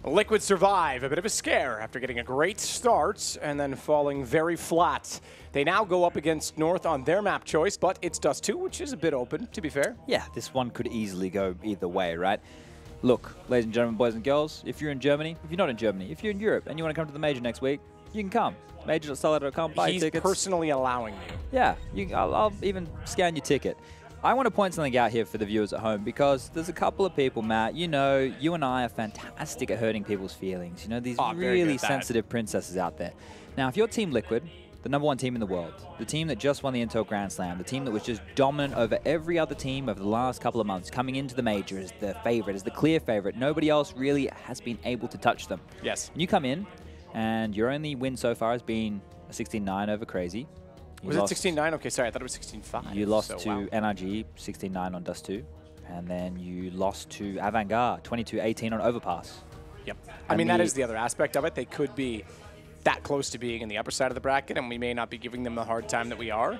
Liquid survive a bit of a scare after getting a great start and then falling very flat. They now go up against North on their map choice, but it's Dust2, which is a bit open, to be fair. Yeah, this one could easily go either way, right? Look, ladies and gentlemen, boys and girls, if you're in Germany, if you're not in Germany, if you're in Europe and you want to come to the Major next week, you can come. Major.StarLadder.com, buy tickets. He's personally allowing you. Yeah, I'll even scan your ticket. I want to point something out here for the viewers at home because there's a couple of people, Matt, you know, you and I are fantastic at hurting people's feelings. You know, these really sensitive princesses out there. Now, if you're Team Liquid, the #1 team in the world, the team that just won the Intel Grand Slam, the team that was just dominant over every other team over the last couple of months, coming into the Major as the favorite, as the clear favorite, nobody else really has been able to touch them. Yes. And you come in, and your only win so far has been a 16-9 over Crazy. Was it 16-9? Okay, sorry, I thought it was 16-5. You lost to NRG, 16-9 on Dust2, and then you lost to AVANGAR, 22-18 on Overpass. Yep. I mean, that is the other aspect of it. They could be that close to being in the upper side of the bracket, and we may not be giving them the hard time that we are.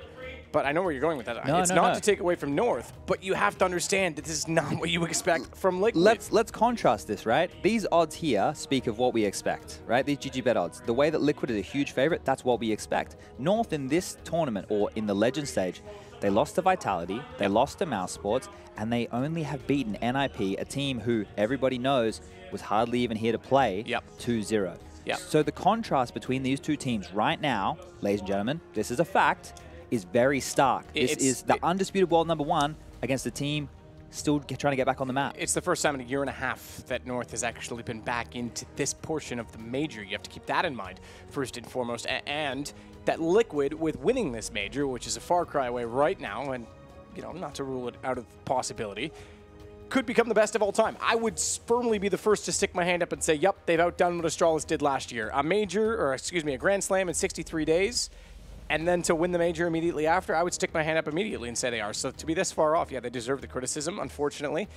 But I know where you're going with that. It's not to take away from North, but you have to understand that this is not what you expect from Liquid. Let's contrast this, right? These odds here speak of what we expect, right? These GG bet odds. The way that Liquid is a huge favorite, that's what we expect. North in this tournament, or in the Legend stage, they lost to Vitality, they lost to Mouse Sports, and they only have beaten NIP, a team who everybody knows was hardly even here to play, 2-0. Yep. So the contrast between these two teams right now, ladies and gentlemen, this is a fact, is very stark. This is the undisputed world #1 against a team still trying to get back on the map. It's the first time in a year and a half that North has actually been back into this portion of the Major. You have to keep that in mind, first and foremost. And that Liquid, with winning this Major, which is a far cry away right now, and, you know, not to rule it out of possibility, could become the best of all time. I would firmly be the first to stick my hand up and say, yep, they've outdone what Astralis did last year. A Major, or excuse me, a Grand Slam in 63 days, and then to win the Major immediately after, I would stick my hand up immediately and say they are. So to be this far off, yeah, they deserve the criticism, unfortunately.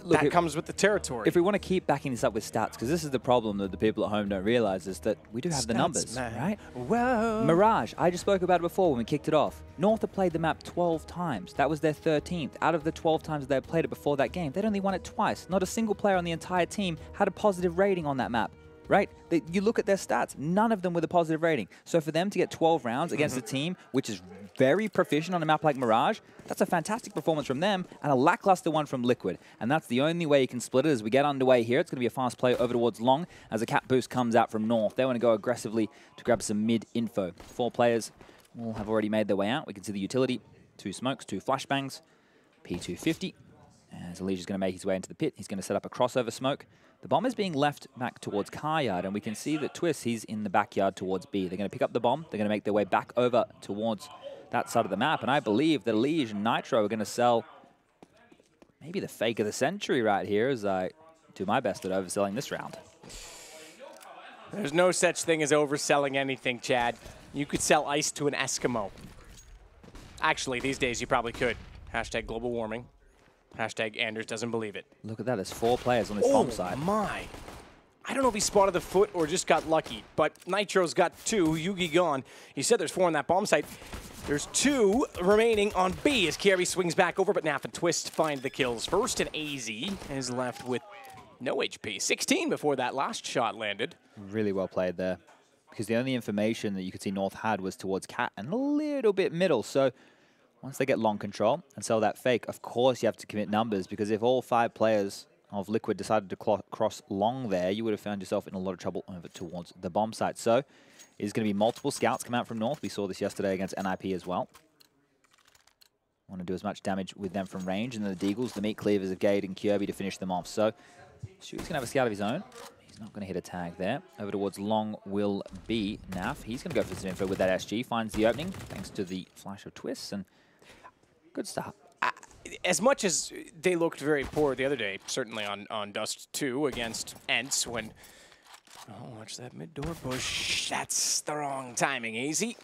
Look, that comes with the territory. If we want to keep backing this up with stats, because this is the problem that the people at home don't realize, is that we do have the numbers, right? Whoa. Mirage, I just spoke about it before when we kicked it off. North have played the map 12 times. That was their 13th. Out of the 12 times they had played it before that game, they'd only won it twice. Not a single player on the entire team had a positive rating on that map. Right? You look at their stats, none of them with a positive rating. So for them to get 12 rounds against a team which is very proficient on a map like Mirage, that's a fantastic performance from them and a lackluster one from Liquid. And that's the only way you can split it as we get underway here. It's going to be a fast play over towards Long as a cap boost comes out from North. They want to go aggressively to grab some mid info. 4 players will have already made their way out. We can see the utility, 2 smokes, 2 flashbangs, P250. As Elijah's going to make his way into the pit, he's going to set up a crossover smoke. The bomb is being left back towards car yard, and we can see that Twist, he's in the backyard towards B. They're going to pick up the bomb. They're going to make their way back over towards that side of the map, and I believe that Elijah and Nitro are going to sell maybe the fake of the century right here as I do my best at overselling this round. There's no such thing as overselling anything, Chad. You could sell ice to an Eskimo. Actually, these days you probably could. Hashtag global warming. Hashtag Anders doesn't believe it. Look at that, there's 4 players on this bomb side. Oh my. I don't know if he spotted the foot or just got lucky, but Nitro's got 2, Yugi gone. You said there's 4 on that bomb site. There's 2 remaining on B as Kiari swings back over, but Naf and Twist find the kills first, and AZ is left with no HP. 16 before that last shot landed. Really well played there, because the only information that you could see North had was towards Cat and a little bit middle, so once they get long control and sell that fake, of course you have to commit numbers, because if all 5 players of Liquid decided to cross long there, you would have found yourself in a lot of trouble over towards the bomb site. So there's going to be multiple scouts come out from North. We saw this yesterday against NIP as well. Want to do as much damage with them from range, and then the Deagles, the meat cleavers of Gade and Kirby to finish them off. So Shu's going to have a scout of his own. He's not going to hit a tag there. Over towards long will be Naf. He's going to go for some info with that SG. Finds the opening thanks to the flash of Twists, and good start. As much as they looked very poor the other day, certainly on Dust2 against Ents, when... Oh, watch that mid-door push. That's the wrong timing, Easy.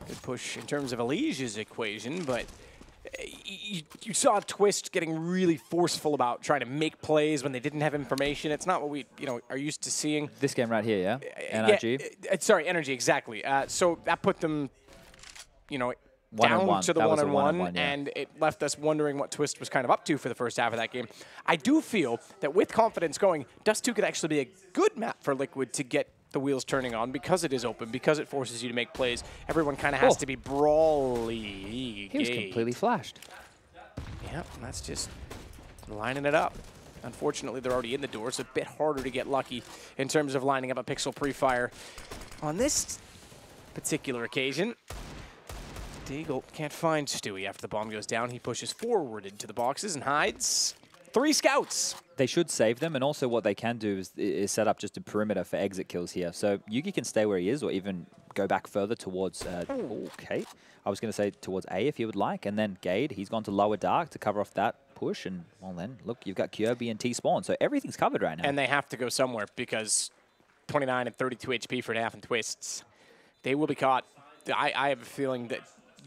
Good push in terms of Elijah's equation, but you saw Twist getting really forceful about trying to make plays when they didn't have information. It's not what we are used to seeing. This game right here, yeah? NRG? Sorry, Energy, exactly. So that put them, down to the That was a 1-on-1, yeah. and it left us wondering what Twist was kind of up to for the first half of that game. I do feel that with confidence going, Dust2 could actually be a good map for Liquid to get the wheels turning on because it is open, because it forces you to make plays. Everyone kind of has to be brawly. He was completely flashed. Yeah, that's just lining it up. Unfortunately, they're already in the door, so a bit harder to get lucky in terms of lining up a pixel pre-fire. On this particular occasion, Deagle can't find Stewie after the bomb goes down. He pushes forward into the boxes and hides. 3 scouts. They should save them, and also what they can do is set up just a perimeter for exit kills here. So Yugi can stay where he is or even go back further towards, okay. I was going to say towards A if he would like, and then Gade, he's gone to lower dark to cover off that push, and well then, look, you've got Kirby and T-Spawn, so everything's covered right now. And they have to go somewhere because 29 and 32 HP for Nath and Twists. They will be caught. I have a feeling that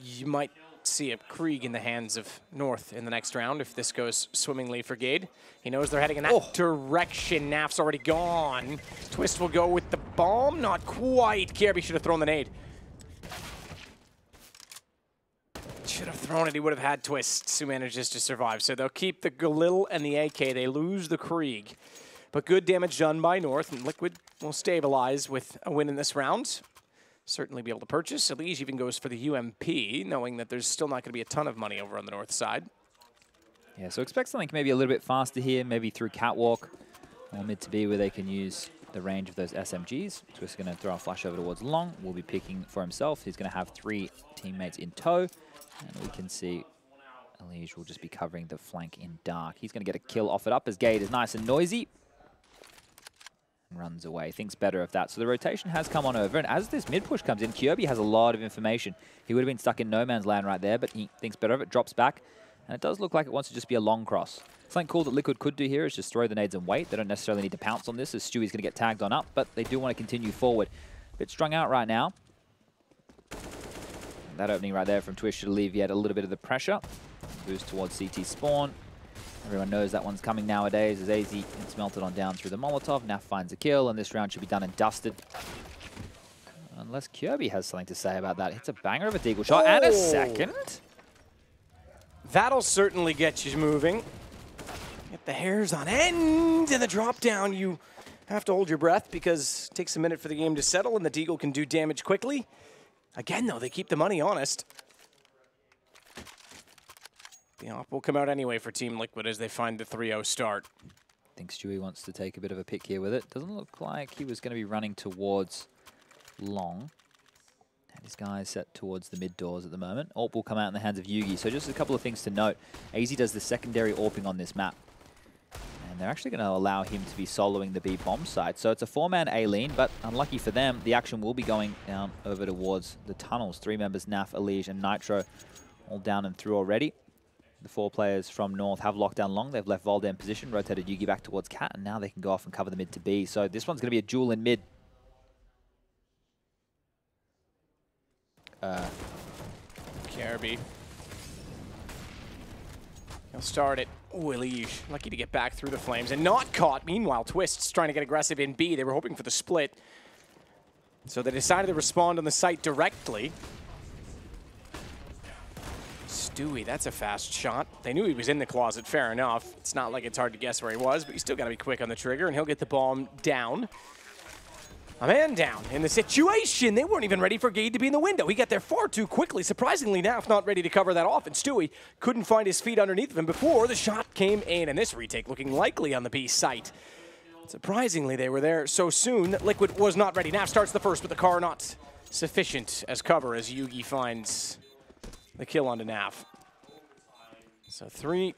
you might see a Krieg in the hands of North in the next round if this goes swimmingly for Gade. He knows they're heading in that direction. Naf's already gone. Twist will go with the bomb. Not quite. Kirby should have thrown the nade. Should have thrown it. He would have had Twists who manages to survive. So they'll keep the Galil and the AK. They lose the Krieg. But good damage done by North, and Liquid will stabilize with a win in this round. Certainly be able to purchase. Elige even goes for the UMP, knowing that there's still not going to be a ton of money over on the north side. Yeah, so expect something maybe a little bit faster here, maybe through Catwalk or mid to B where they can use the range of those SMGs. Twist's going to throw a flash over towards Long. Will be picking for himself. He's going to have 3 teammates in tow. And we can see Elige will just be covering the flank in dark. He's going to get a kill off it up as Gade is nice and noisy. Runs away. Thinks better of that. So the rotation has come on over, and as this mid push comes in, Kirby has a lot of information. He would have been stuck in no man's land right there, but he thinks better of it, drops back, and it does look like it wants to just be a long cross. Something cool that Liquid could do here is just throw the nades and wait. They don't necessarily need to pounce on this as Stewie's going to get tagged on up, but they do want to continue forward. A bit strung out right now. That opening right there from Twist should alleviate a little bit of the pressure. Boost towards CT spawn. Everyone knows that one's coming nowadays as AZ gets melted on down through the Molotov. Naf finds a kill, and this round should be done and dusted. Unless Kirby has something to say about that. Hits a banger of a deagle shot and a second. That'll certainly get you moving. Get the hairs on end, and the drop down. You have to hold your breath because it takes a minute for the game to settle, and the deagle can do damage quickly. Again, though, they keep the money honest. The op will come out anyway for Team Liquid as they find the 3-0 start. I think Stewie wants to take a bit of a pick here with it. Doesn't look like he was going to be running towards Long. And his guy is set towards the mid doors at the moment. AWP will come out in the hands of Yugi. So just a couple of things to note. AZ does the secondary AWPing on this map. And they're actually going to allow him to be soloing the B bomb side. So it's a 4-man A-lean, but unlucky for them, the action will be going down over towards the tunnels. 3 members, Naf, Elige, and Nitro, all down and through already. The 4 players from North have locked down Long. They've left Volda in position, rotated Yugi back towards Cat, and now they can go off and cover the mid to B. So this one's going to be a duel in mid. Kirby. He'll start it. Oh, Elige, lucky to get back through the flames and not caught. Meanwhile, Twist's trying to get aggressive in B. They were hoping for the split. So they decided to respond on the site directly. Stewie, that's a fast shot. They knew he was in the closet, fair enough. It's not like it's hard to guess where he was, but you still got to be quick on the trigger, and he'll get the bomb down. A man down in the situation. They weren't even ready for Gade to be in the window. He got there far too quickly. Surprisingly, Naf not ready to cover that off, and Stewie couldn't find his feet underneath of him before the shot came in, and this retake looking likely on the B site. Surprisingly, they were there so soon that Liquid was not ready. Naf starts the first, but the car not sufficient as cover as Yugi finds the kill onto Naf. So 3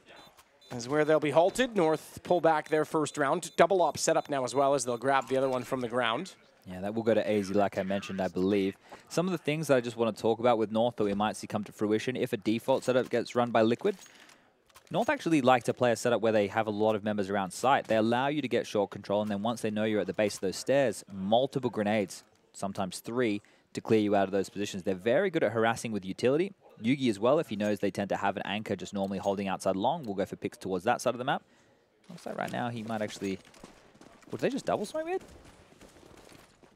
is where they'll be halted. North pull back their first round. Double op set up now as well as they'll grab the other one from the ground. Yeah, that will go to AZ like I mentioned, I believe. Some of the things that I just want to talk about with North that we might see come to fruition if a default setup gets run by Liquid. North actually like to play a setup where they have a lot of members around site. They allow you to get short control, and then once they know you're at the base of those stairs, multiple grenades, sometimes 3, to clear you out of those positions. They're very good at harassing with utility. Yugi as well, if he knows they tend to have an anchor just normally holding outside Long, will go for picks towards that side of the map. Looks like right now he might actually... Would they just double smoke mid?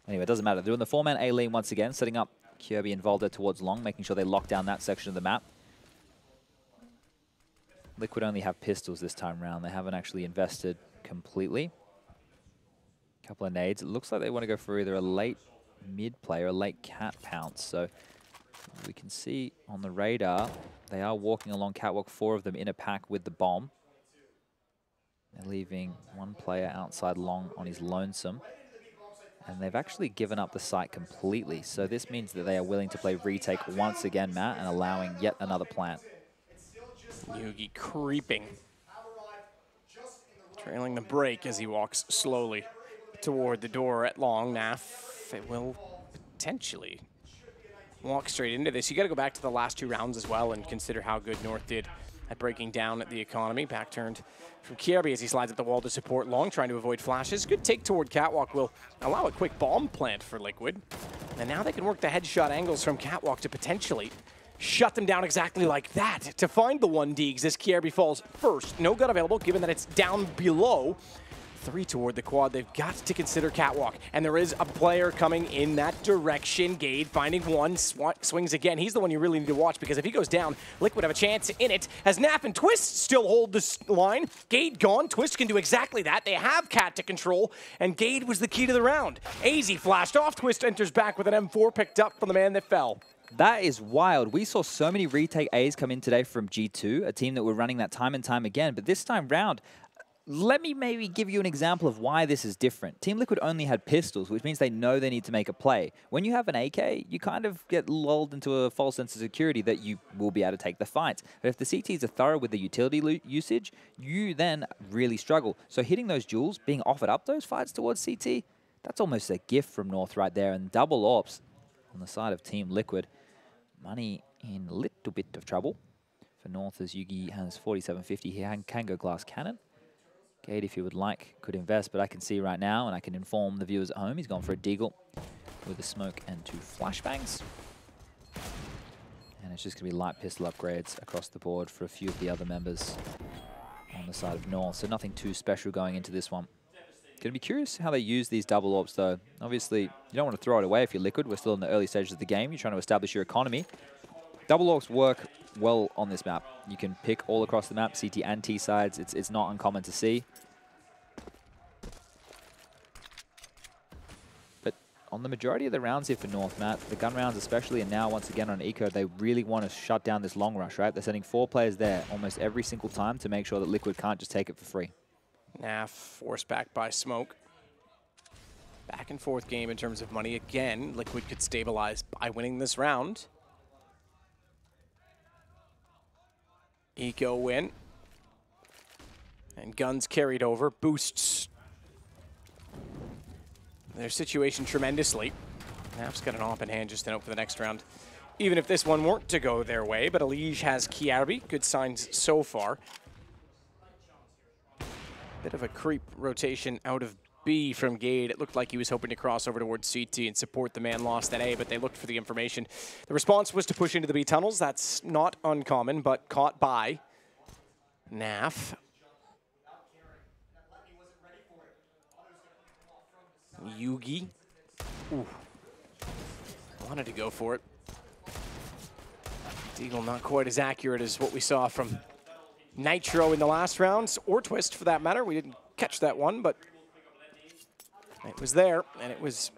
Anyway, it doesn't matter. They're doing the 4-man A-lane once again, setting up Kirby and Volder towards long, making sure they lock down that section of the map. Liquid only have pistols this time around. They haven't actually invested completely. Couple of nades. It looks like they want to go for either a late mid play or a late cat pounce. So we can see on the radar, they are walking along catwalk, 4 of them in a pack with the bomb. They're leaving one player outside long on his lonesome. And they've actually given up the site completely. So this means that they are willing to play retake once again, Matt, and allowing yet another plant. Yugi creeping, trailing the break as he walks slowly toward the door at long. Naf, it will potentially walk straight into this. You got to go back to the last 2 rounds as well and consider how good North did at breaking down the economy. Back turned from Kirby as he slides up the wall to support long, trying to avoid flashes. Good take toward catwalk will allow a quick bomb plant for Liquid. And now they can work the headshot angles from catwalk to potentially shut them down exactly like that to find the 1 Deegs as Kirby falls first. No gun available, given that it's down below. 3 toward the quad. They've got to consider catwalk. And there is a player coming in that direction. Gade finding one, swings again. He's the one you really need to watch, because if he goes down, Liquid have a chance in it. As Naf and Twist still hold this line. Gade gone. Twist can do exactly that. They have Cat to control, and Gade was the key to the round. AZ flashed off. Twist enters back with an M4 picked up from the man that fell. That is wild. We saw so many retake A's come in today from G2, a team that were running that time and time again. But this time round, let me maybe give you an example of why this is different. Team Liquid only had pistols, which means they know they need to make a play. When you have an AK, you kind of get lulled into a false sense of security that you will be able to take the fights. But if the CTs are thorough with the utility usage, you then really struggle. So hitting those duels, being offered up those fights towards CT, that's almost a gift from North right there. And double AWPs on the side of Team Liquid. Money in a little bit of trouble for North, as Yugi has 4750. He can go glass cannon. Gade, if you would like, could invest, but I can see right now, and I can inform the viewers at home, he's gone for a deagle with a smoke and 2 flashbangs. And it's just going to be light pistol upgrades across the board for a few of the other members on the side of North. So nothing too special going into this one. Going to be curious how they use these double AWPs, though. Obviously, you don't want to throw it away if you're Liquid. We're still in the early stages of the game. You're trying to establish your economy. Double AWPs work well on this map. You can pick all across the map, CT and T sides. It's not uncommon to see. But on the majority of the rounds here for North, Matt, the gun rounds especially, and now once again on Eco, they really want to shut down this long rush, right? They're sending 4 players there almost every single time to make sure that Liquid can't just take it for free. Naf forced back by smoke. Back and forth game in terms of money. Again, Liquid could stabilize by winning this round. Eco win. And guns carried over. Boosts their situation tremendously. Naf's got an AWP in hand just to note for the next round. Even if this one weren't to go their way, but Elige has Kirby. Good signs so far. Bit of a creep rotation out of B from Gade. It looked like he was hoping to cross over towards CT and support the man lost at A, but they looked for the information. The response was to push into the B tunnels. That's not uncommon, but caught by Naf. Yugi. Ooh. Wanted to go for it. Deagle not quite as accurate as what we saw from Nitro in the last rounds, or Twist for that matter. We didn't catch that one, but it was there, and it was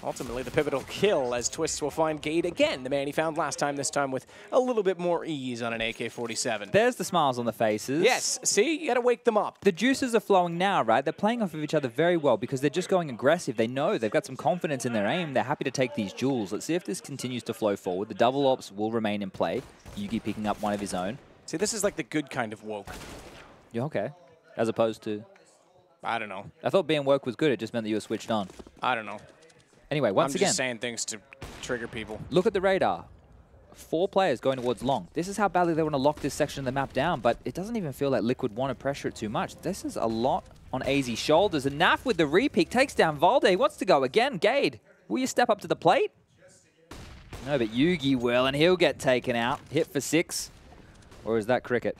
ultimately the pivotal kill, as Twist will find Gade again, the man he found last time, this time with a little bit more ease on an AK-47. There's the smiles on the faces. Yes, see? You gotta wake them up. The juices are flowing now, right? They're playing off of each other very well because they're just going aggressive. They know they've got some confidence in their aim. They're happy to take these duels. Let's see if this continues to flow forward. The double AWPs will remain in play. Yugi picking up one of his own. See, this is like the good kind of woke. Yeah, okay. As opposed to... I don't know. I thought being woke was good. It just meant that you were switched on. I don't know. Anyway, once again... I'm just saying things to trigger people. Look at the radar. 4 players going towards long. This is how badly they want to lock this section of the map down, but it doesn't even feel like Liquid want to pressure it too much. This is a lot on AZ's shoulders. And Naf with the repeat takes down Valde. He wants to go again. Gade, will you step up to the plate? No, but Yugi will, and he'll get taken out. Hit for 6. Or is that cricket?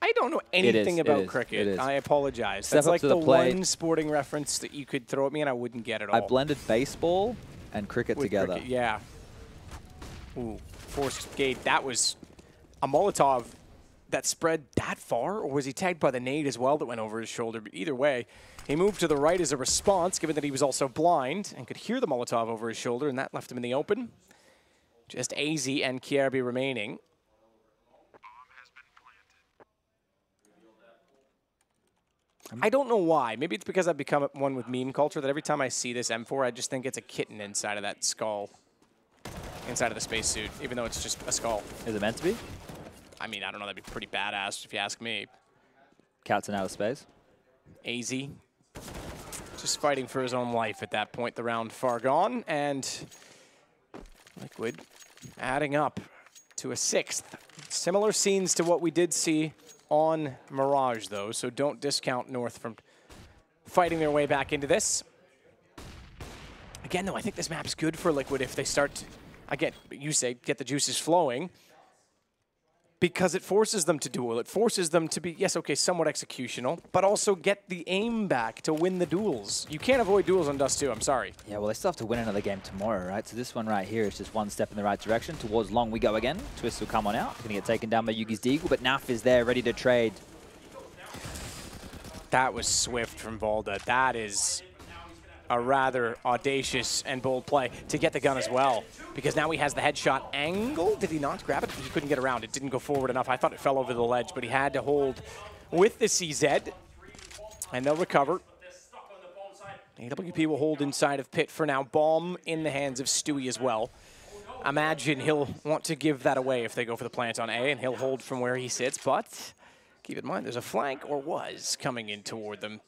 I don't know anything about cricket. I apologize. That's like the one sporting reference that you could throw at me and I wouldn't get it all. I blended baseball and Cricket together. Cricket, yeah. Ooh, forced Gade. That was a Molotov that spread that far, or was he tagged by the nade as well that went over his shoulder? But either way, he moved to the right as a response, given that he was also blind and could hear the Molotov over his shoulder, and that left him in the open. Just AZ and Kierby remaining. I don't know why. Maybe it's because I've become one with meme culture that every time I see this M4, I just think it's a kitten inside of that skull, inside of the spacesuit, even though it's just a skull. Is it meant to be? I mean, I don't know. That'd be pretty badass if you ask me. Cat's in outer space. AZ just fighting for his own life at that point. The round far gone, and Liquid adding up to a 6th. Similar scenes to what we did see on Mirage, though, so don't discount North from fighting their way back into this. Again, though, I think this map's good for Liquid if they start, again, you say, get the juices flowing, because it forces them to duel. It forces them to be, yes, okay, somewhat executional, but also get the aim back to win the duels. You can't avoid duels on Dust2, I'm sorry. Yeah, well, they still have to win another game tomorrow, right? So this one right here is just one step in the right direction. Towards long we go again. Twist will come on out. Going to get taken down by Yugi's Deagle, but Naf is there, ready to trade. That was swift from Volda. That is a rather audacious and bold play to get the gun as well, because now he has the headshot angle. Did he not grab it? He couldn't get around. It didn't go forward enough. I thought it fell over the ledge, but he had to hold with the CZ, and they'll recover. AWP will hold inside of Pit for now. Bomb in the hands of Stewie as well. Imagine he'll want to give that away if they go for the plant on A, and he'll hold from where he sits, but keep in mind there's a flank, or was, coming in toward them.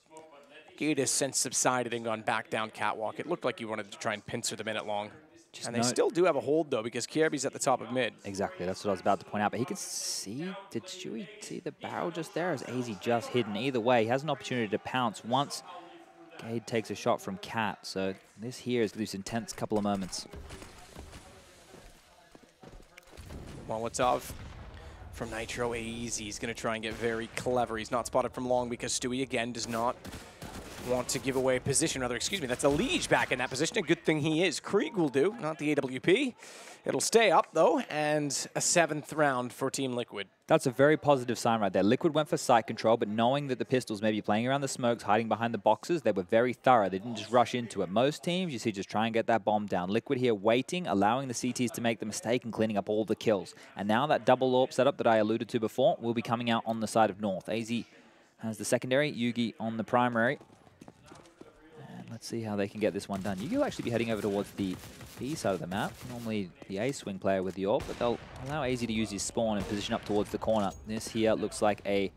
Gade has since subsided and gone back down catwalk. It looked like he wanted to try and pincer the minute long. And they still do have a hold, though, because Kierby's at the top of mid. Exactly, that's what I was about to point out. But he can see, did Stewie see the barrel just there? Or is AZ just hidden? Either way, he has an opportunity to pounce once Gade takes a shot from Cat. So this here is this intense couple of moments. Molotov from Nitro. AZ is going to try and get very clever. He's not spotted from long because Stewie, again, does not want to give away position, rather, excuse me, that's a Liege back in that position. A good thing he is. Krieg will do, not the AWP. It'll stay up, though, and a 7th round for Team Liquid. That's a very positive sign right there. Liquid went for site control, but knowing that the Pistols may be playing around the smokes, hiding behind the boxes, they were very thorough. They didn't just rush into it. Most teams, you see, just try and get that bomb down. Liquid here waiting, allowing the CTs to make the mistake and cleaning up all the kills. And now that double AWP setup that I alluded to before will be coming out on the side of North. AZ has the secondary, Yugi on the primary. Let's see how they can get this one done. Yugi will actually be heading over towards the B side of the map. Normally the A swing player with the AWP, but they'll allow AZ to use his spawn and position up towards the corner. This here looks like a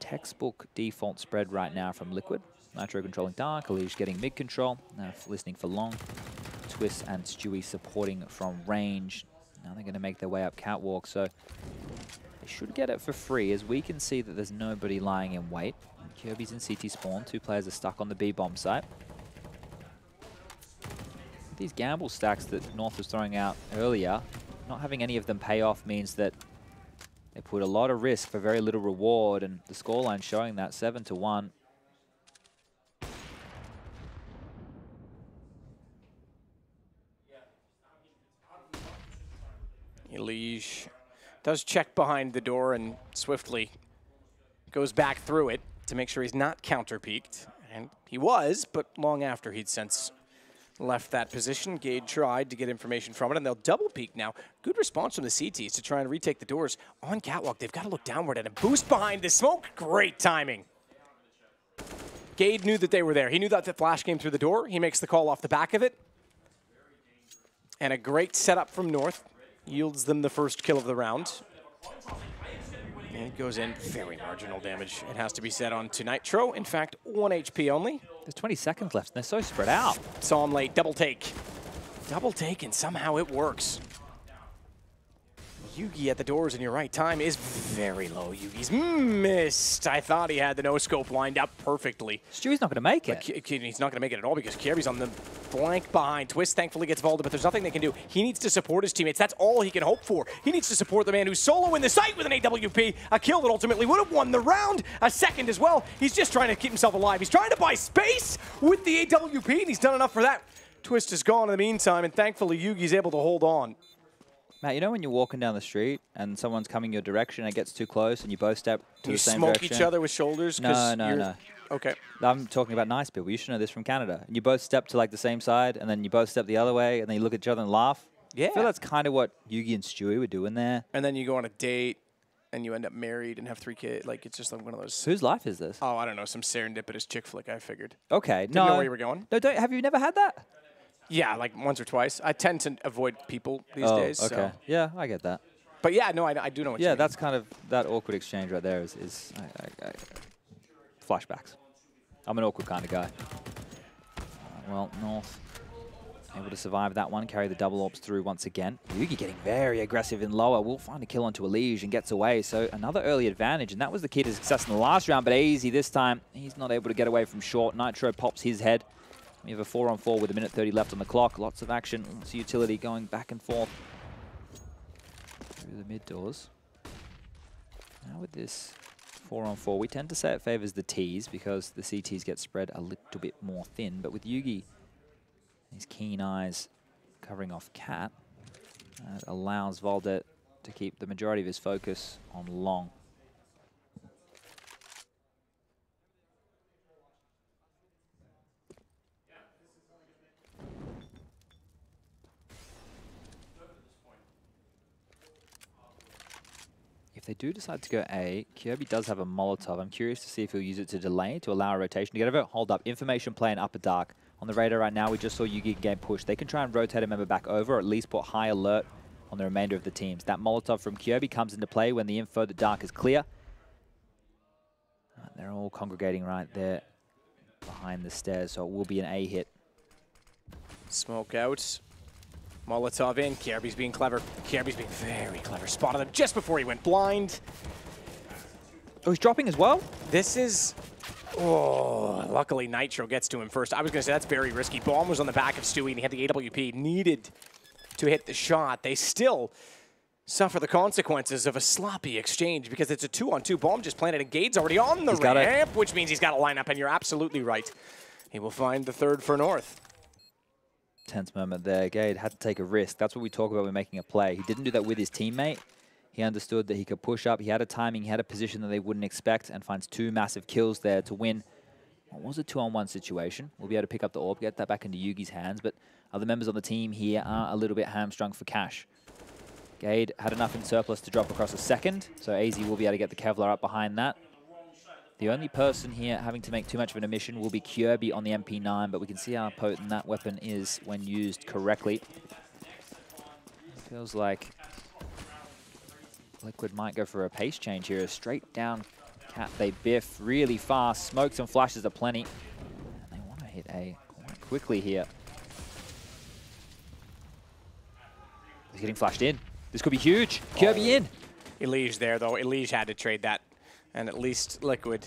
textbook default spread right now from Liquid. Nitro controlling dark, Alish getting mid control. Now listening for long. Twist and Stewie supporting from range. Now they're going to make their way up catwalk, so they should get it for free, as we can see that there's nobody lying in wait. Kirby's in CT spawn. 2 players are stuck on the B bomb site. These gamble stacks that North was throwing out earlier, not having any of them pay off means that they put a lot of risk for very little reward, and the scoreline showing that 7-1. Liege does check behind the door and swiftly goes back through it to make sure he's not counter-peeked. And he was, but long after he'd since left that position. Gade tried to get information from it, and they'll double peek now. Good response from the CTs to try and retake the doors on catwalk. They've got to look downward and a boost behind the smoke. Great timing. Gade knew that they were there. He knew that the flash came through the door. He makes the call off the back of it. And a great setup from North yields them the first kill of the round. And it goes in, very marginal damage, it has to be said, on to Nitro. In fact, 1 HP only. There's 20 seconds left, and they're so spread out. Saw him late, double take. Double take, and somehow it works. Yugi at the doors in your right time is very low. Yugi's missed. I thought he had the no-scope lined up perfectly. Stewie's not going to make it. He's not going to make it at all because Kierby's on the flank behind. Twist thankfully gets vaulted, but there's nothing they can do. He needs to support his teammates. That's all he can hope for. He needs to support the man who's solo in the site with an AWP. A kill that ultimately would have won the round. A second as well. He's just trying to keep himself alive. He's trying to buy space with the AWP, and he's done enough for that. Twist is gone in the meantime, and thankfully Yugi's able to hold on. Matt, you know when you're walking down the street and someone's coming your direction and it gets too close and you both step to the same direction? You smoke each other with shoulders? No. Okay. I'm talking about nice people. You should know this from Canada. And you both step to like the same side and then you both step the other way and then you look at each other and laugh. Yeah. I feel that's kind of what Yugi and Stewie were doing there. And then you go on a date and you end up married and have 3 kids. Like, it's just like one of those. Whose life is this? Oh, I don't know. Some serendipitous chick flick, I figured. Okay. Didn't know where you were going. No, have you never had that? Yeah, like once or twice. I tend to avoid people these days. Okay. So. Yeah, I get that. But yeah, no, I do know what you mean. Yeah, that's kind of that awkward exchange right there is flashbacks. I'm an awkward kind of guy. Well, North able to survive that one, carry the double orbs through once again. Yugi getting very aggressive in lower. Will find a kill onto Elige and gets away. So another early advantage, and that was the key to success in the last round, but easy this time. He's not able to get away from short. Nitro pops his head. We have a 4-on-4 with 1:30 left on the clock. Lots of action. Lots of utility going back and forth through the mid doors. Now with this 4-on-4, we tend to say it favors the Ts because the CTs get spread a little bit more thin. But with Yugi, his keen eyes covering off Cat, that allows Voldet to keep the majority of his focus on long. If they do decide to go A, Kirby does have a Molotov. I'm curious to see if he'll use it to delay, to allow a rotation to get over. Hold up, information play in upper dark. On the radar right now, we just saw Yugi game push. They can try and rotate a member back over, or at least put high alert on the remainder of the teams. That Molotov from Kirby comes into play when the info that dark is clear. They're all congregating right there behind the stairs, so it will be an A hit. Smoke out. Molotov in. Kirby's being clever. Kirby's being very clever. Spotted him just before he went blind. Oh, he's dropping as well? This is... Oh, luckily Nitro gets to him first. I was going to say that's very risky. Bomb was on the back of Stewie and he had the AWP. Needed to hit the shot. They still suffer the consequences of a sloppy exchange because it's a 2-on-2. Bomb just planted and Gade's already on the ramp, which means he's got to line up, and you're absolutely right. He will find the third for North. Tense moment there. Gade had to take a risk. That's what we talk about when making a play. He didn't do that with his teammate. He understood that he could push up. He had a timing, he had a position that they wouldn't expect, and finds 2 massive kills there to win. What was a 2-on-1 situation? We'll be able to pick up the orb, get that back into Yugi's hands, but other members on the team here are a little bit hamstrung for cash. Gade had enough in surplus to drop across a second, so AZ will be able to get the Kevlar up behind that. The only person here having to make too much of an omission will be Kirby on the MP9, but we can see how potent that weapon is when used correctly. Feels like Liquid might go for a pace change here. A straight down Cat, they biff really fast. Smokes and flashes are plenty. And they want to hit A quite quickly here. He's getting flashed in. This could be huge. Kirby in. Elige there, though. Elige had to trade that. And at least Liquid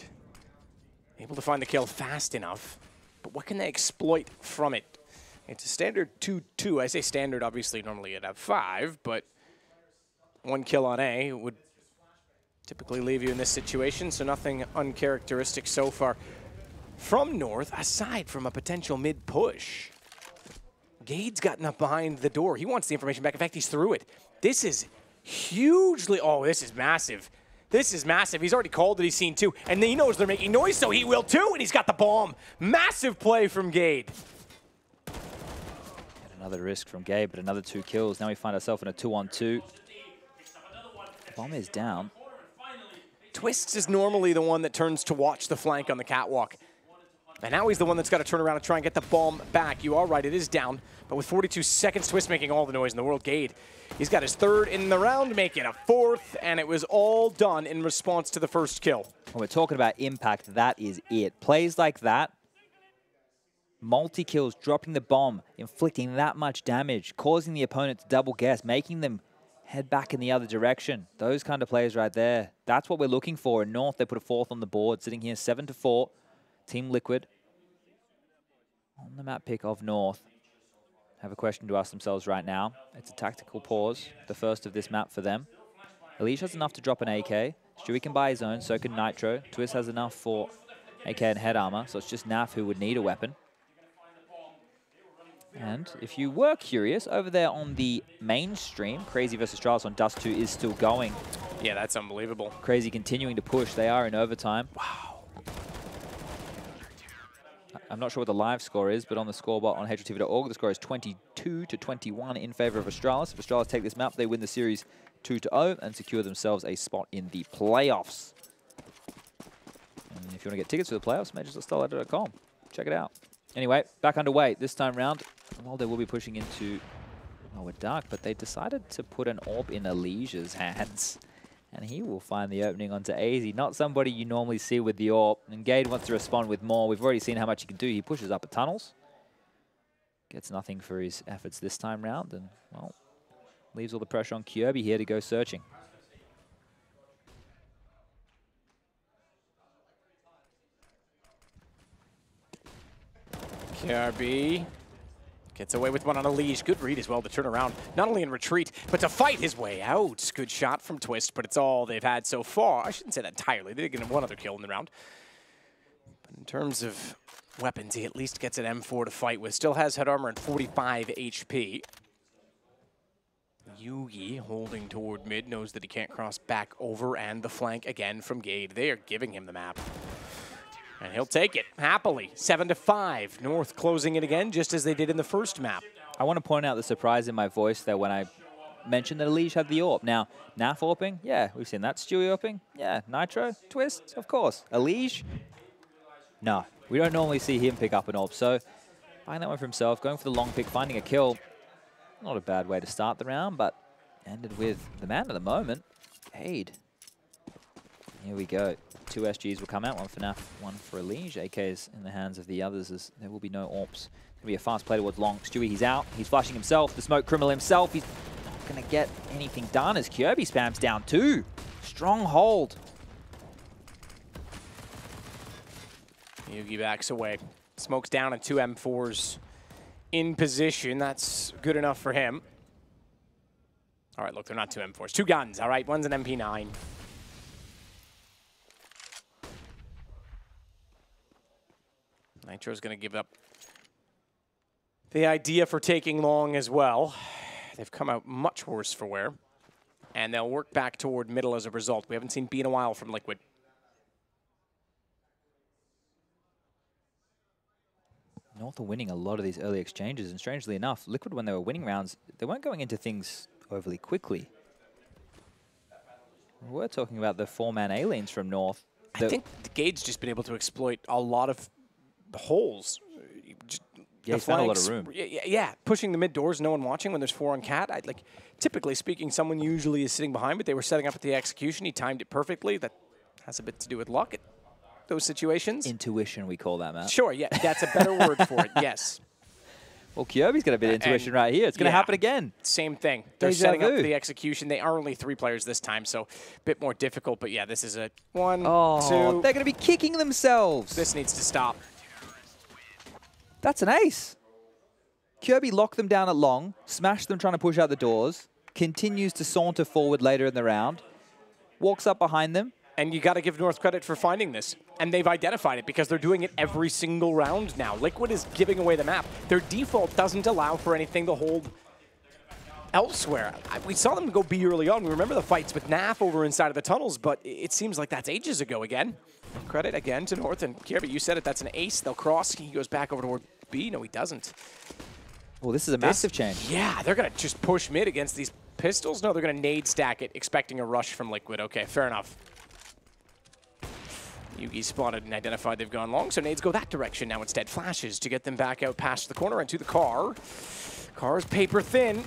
able to find the kill fast enough. But what can they exploit from it? It's a standard 2-2. I say standard, obviously, normally you'd have 5, but 1 kill on A would typically leave you in this situation, so nothing uncharacteristic so far from North, aside from a potential mid-push. Gade's gotten up behind the door. He wants the information back. In fact, he's through it. This is hugely... Oh, this is massive. This is massive. He's already called that he's seen 2, and he knows they're making noise, so he will too, and he's got the bomb. Massive play from Gade. Another risk from Gabe, but another 2 kills. Now we find ourselves in a 2-on-2. The bomb is down. Twists is normally the one that turns to watch the flank on the catwalk. And now he's the one that's got to turn around and try and get the bomb back. You are right, it is down. But with 42 seconds, Twist making all the noise in the world. Gade, he's got his 3rd in the round, making a 4th, and it was all done in response to the first kill. When we're talking about impact, that is it. Plays like that, multi-kills, dropping the bomb, inflicting that much damage, causing the opponent to double guess, making them head back in the other direction. Those kind of plays right there. That's what we're looking for. In North, they put a 4th on the board, sitting here 7-4. Team Liquid on the map pick of North have a question to ask themselves right now. It's a tactical pause, the first of this map for them. Elige has enough to drop an AK. Stewie can buy his own, so can Nitro. Twist has enough for AK and head armor, so it's just Naf who would need a weapon. And if you were curious, over there on the main stream, Crazy versus Strauss on Dust2 is still going. Yeah, that's unbelievable. Crazy continuing to push. They are in overtime. Wow. I'm not sure what the live score is, but on the scoreboard on HLTV.org, the score is 22-21 in favor of Australis. If Australis take this map, they win the series 2-0 and secure themselves a spot in the playoffs. And if you want to get tickets for the playoffs, majors.starladder.com. Check it out. Anyway, back underway this time round. Well, they will be pushing into lower dark, but they decided to put an AWP in Alicia's hands. And he will find the opening onto AZ. Not somebody you normally see with the AWP. And Gade wants to respond with more. We've already seen how much he can do. He pushes up at tunnels. Gets nothing for his efforts this time round. And, well, leaves all the pressure on Kirby here to go searching. Kirby gets away with one on a leash. Good read as well to turn around, not only in retreat, but to fight his way out. Good shot from Twist, but it's all they've had so far. I shouldn't say that entirely. They did get one other kill in the round. But in terms of weapons, he at least gets an M4 to fight with. Still has head armor and 45 HP. Yugi holding toward mid, knows that he can't cross back over, and the flank again from Gade. They are giving him the map. And he'll take it happily. 7-5. North closing it again, just as they did in the first map. I want to point out the surprise in my voice there when I mentioned that Elige had the AWP. Now, Naf AWPing, yeah, we've seen that. Stewie AWPing, yeah. Nitro, Twist, of course. Elige, no. We don't normally see him pick up an AWP. So, buying that one for himself, going for the long pick, finding a kill. Not a bad way to start the round, but ended with the man of the moment, Gade. Here we go. 2 SGs will come out, one for Naf, one for Elige. AK is in the hands of the others as there will be no AWPs. It's going to be a fast play towards long. Stewie, he's out. He's flashing himself. The smoke criminal himself. He's not going to get anything done as Kirby spams down 2. Strong hold. Yugi backs away. Smokes down and 2 M4s in position. That's good enough for him. All right, look, they're not 2 M4s. 2 guns, all right? One's an MP9. Nitro's going to give up the idea for taking long as well. They've come out much worse for wear. And they'll work back toward middle as a result. We haven't seen B in a while from Liquid. North are winning a lot of these early exchanges, and strangely enough, Liquid, when they were winning rounds, they weren't going into things overly quickly. We're talking about the 4-man A-lanes from North. I think the Gade's just been able to exploit a lot of the holes. Yeah, he's found a lot of room. Yeah, pushing the mid doors, no one watching when there's 4 on Cat. Like, typically speaking, someone usually is sitting behind, but they were setting up at the execution. He timed it perfectly. That has a bit to do with luck at those situations. Intuition, we call that, Matt. Sure, yeah, that's a better word for it, yes. Well, Kirby's got a bit of intuition right here. It's going to happen again. Same thing. They're setting up the execution. They are only 3 players this time, so a bit more difficult. But yeah, this is a 1, 2. They're going to be kicking themselves. This needs to stop. That's an ace. Kirby locked them down at long, smashed them trying to push out the doors, continues to saunter forward later in the round, walks up behind them. And you got to give North credit for finding this. And they've identified it because they're doing it every single round now. Liquid is giving away the map. Their default doesn't allow for anything to hold elsewhere. We saw them go B early on. We remember the fights with Naf over inside of the tunnels, but it seems like that's ages ago again. Credit again to North. And Kirby, you said it, that's an ace. They'll cross. He goes back over toward B. No, he doesn't. Well, this is a massive change. Yeah, they're going to just push mid against these pistols. No, they're going to nade stack it, expecting a rush from Liquid. Okay, fair enough. Yugi spotted and identified they've gone long, so nades go that direction now instead. Flashes to get them back out past the corner and to the car. Car's paper thin.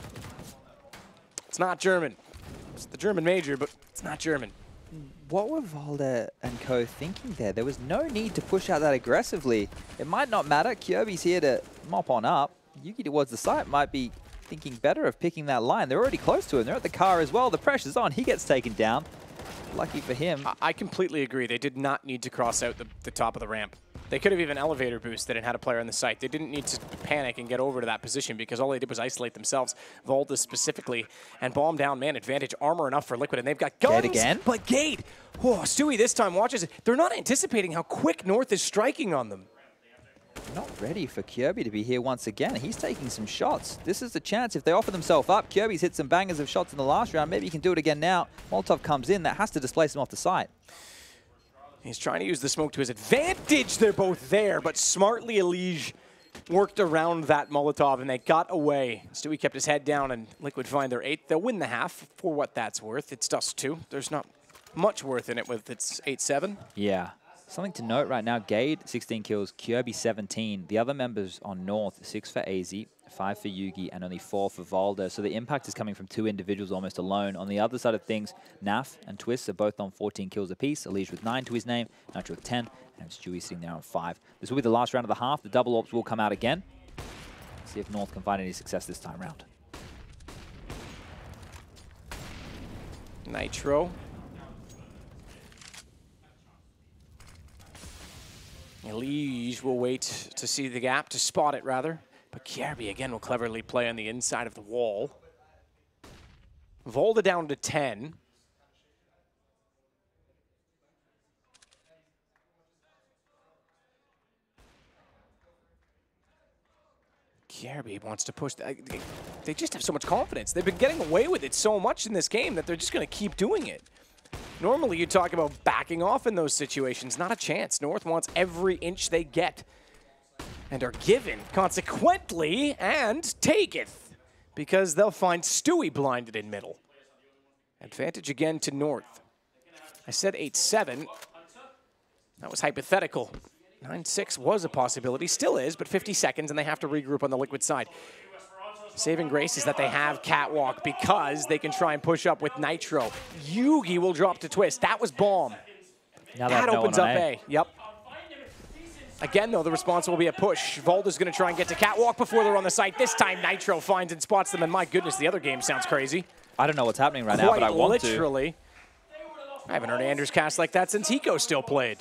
It's not German. It's the German Major, but it's not German. What were Valda and co thinking there? There was no need to push out that aggressively. It might not matter. Kirby's here to mop on up. Yugi towards the site might be thinking better of picking that line. They're already close to him. They're at the car as well. The pressure's on. He gets taken down. Lucky for him. I completely agree. They did not need to cross out the top of the ramp. They could have even elevator boosted and had a player on the site. They didn't need to panic and get over to that position because all they did was isolate themselves, Volta specifically, and bomb down man advantage. Armor enough for Liquid, and they've got guns. Gade again? But Gade, Stewie this time watches it. They're not anticipating how quick North is striking on them. Not ready for Kirby to be here once again. He's taking some shots. This is the chance. If they offer themselves up, Kirby's hit some bangers of shots in the last round. Maybe he can do it again now. Molotov comes in. That has to displace him off the site. He's trying to use the smoke to his advantage. They're both there, but smartly Elige worked around that Molotov, and they got away. Stewie kept his head down, and Liquid find their 8th. They'll win the half for what that's worth. It's Dust2. There's not much worth in it with its 8-7. Yeah. Something to note right now, Gade, 16 kills, Kirby, 17. The other members on North, 6 for AZ, 5 for Yugi, and only 4 for Volder. So the impact is coming from 2 individuals almost alone. On the other side of things, Naf and Twist are both on 14 kills apiece. Elige with 9 to his name, Nitro with 10, and Stewie sitting there on 5. This will be the last round of the half. The double ops will come out again. See if North can find any success this time round. Nitro. Elige will wait to see the gap, to spot it rather. But Kirby again will cleverly play on the inside of the wall. Volda down to 10. Kirby wants to push. They just have so much confidence. They've been getting away with it so much in this game that they're just going to keep doing it. Normally, you talk about backing off in those situations. Not a chance. North wants every inch they get and are given, consequently, and taketh, because they'll find Stewie blinded in middle. Advantage again to North. I said 8-7. That was hypothetical. 9-6 was a possibility, still is, but 50 seconds, and they have to regroup on the Liquid side. Saving grace is that they have Catwalk because they can try and push up with Nitro. Yugi will drop to Twist. That was bomb. Now that opens up A. Yep. Again, though, the response will be a push. Volda's going to try and get to Catwalk before they're on the site. This time, Nitro finds and spots them, and my goodness, the other game sounds crazy. I don't know what's happening right now, but I want literally. I haven't heard Anders cast like that since Hiko still played.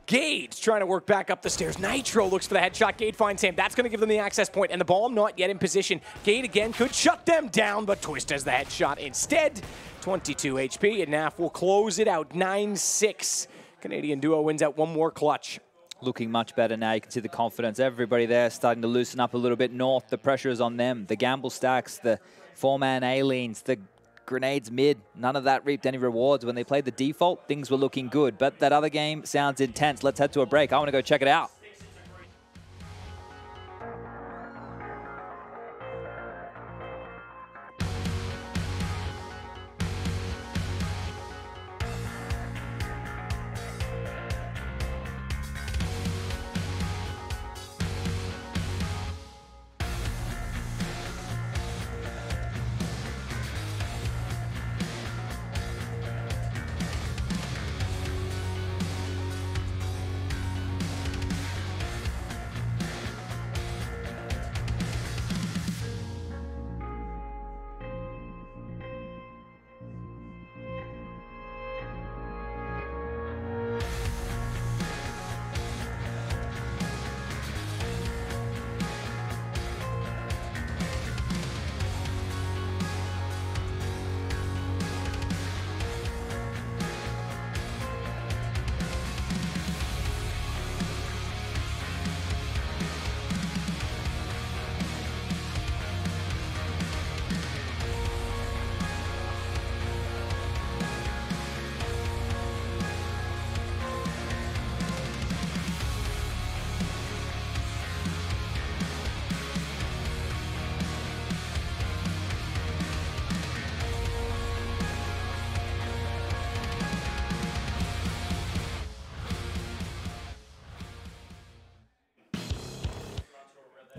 Gade's trying to work back up the stairs. Nitro looks for the headshot. Gade finds him. That's going to give them the access point, and the bomb not yet in position. Gade again could shut them down, but Twist has the headshot instead. 22 HP, and Naf will close it out. 9-6. Canadian duo wins out one more clutch. Looking much better now. You can see the confidence. Everybody there starting to loosen up a little bit. North, the pressure is on them. The gamble stacks, the 4-man A-leans, the grenades mid, none of that reaped any rewards. When they played the default, things were looking good. But that other game sounds intense. Let's head to a break. I want to go check it out.